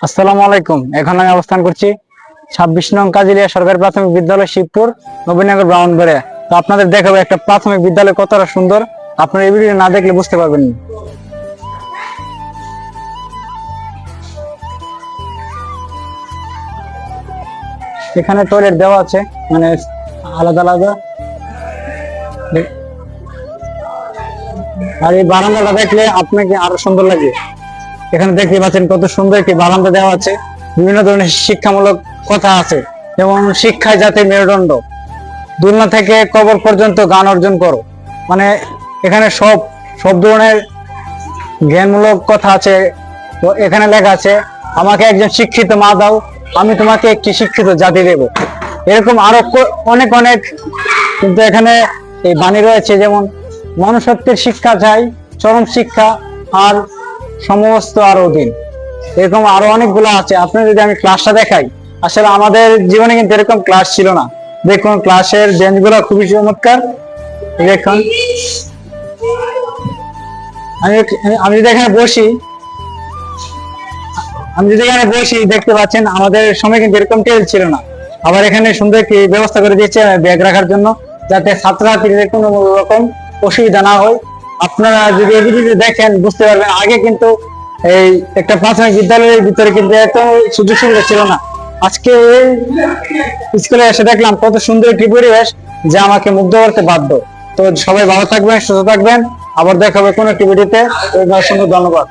আসসালামু আলাইকুম। এখন আমি অবস্থান করছি 26 নং কাজিলিয়া সরকারি প্রাথমিক বিদ্যালয়, শিবপুর, নবীনগর, ব্রাহ্মণবাড়িয়া। তো আপনাদের দেখাবো একটা প্রাথমিক বিদ্যালয় কতটা সুন্দর, আপনারা এই ভিডিও না দেখলে বুঝতে পারবেন না। এখানে টয়লেট দেওয়া আছে, মানে আলাদা আলাদা। আর এই বারান্দাটা দেখলে আপনাকে আরো সুন্দর লাগে। এখানে দেখতে পাচ্ছেন কত সুন্দর একটি বারান্দা দেওয়া আছে, বিভিন্ন ধরনের শিক্ষামূলক কথা আছে, যেমন শিক্ষায় যাতে মেরুদণ্ড, দুলনা থেকে কবর পর্যন্ত জ্ঞান অর্জন করো। মানে এখানে সব সব ধরনের জ্ঞানমূলক কথা আছে। তো এখানে লেখা আছে, আমাকে একজন শিক্ষিত মা দাও, আমি তোমাকে একটি শিক্ষিত জাতি দেব। এরকম আরো অনেক অনেক কিন্তু এখানে এই বাণী রয়েছে, যেমন মনুষ্যত্বের শিক্ষা চাই, চরম শিক্ষা, আর সমস্ত আর অধীন। এরকম আরো অনেকগুলো আছে। আপনি যদি আমি ক্লাসটা দেখাই, আসলে আমাদের জীবনে কিন্তু এরকম ক্লাস ছিল না। দেখুন ক্লাসের বেঞ্চ গুলো খুবই চমৎকার। দেখুন আমি আমি যদি এখানে বসি আমি যদি এখানে বসি দেখতে পাচ্ছেন আমাদের সময় কিন্তু এরকম টেবিল ছিল না। আবার এখানে সুন্দর একটি ব্যবস্থা করে দিয়েছে ব্যাগ রাখার জন্য, যাতে ছাত্রছাত্রীদের কোনো রকম অসুবিধা না হয়। আপনারা যদি এই ভিডিওটি দেখেন বুঝতে পারবেন, আগে কিন্তু এই একটা প্রাথমিক বিদ্যালয়ের ভিতরে কিন্তু এত সুযোগ সুবিধা ছিল না। আজকে স্কুলে এসে দেখলাম কত সুন্দর একটি পরিবেশ, যা আমাকে মুগ্ধ করতে বাধ্য। তো সবাই ভালো থাকবেন, সুস্থ থাকবেন। আবার দেখা হবে কোনো একটি ভিডিওতে। অসংখ্য ধন্যবাদ।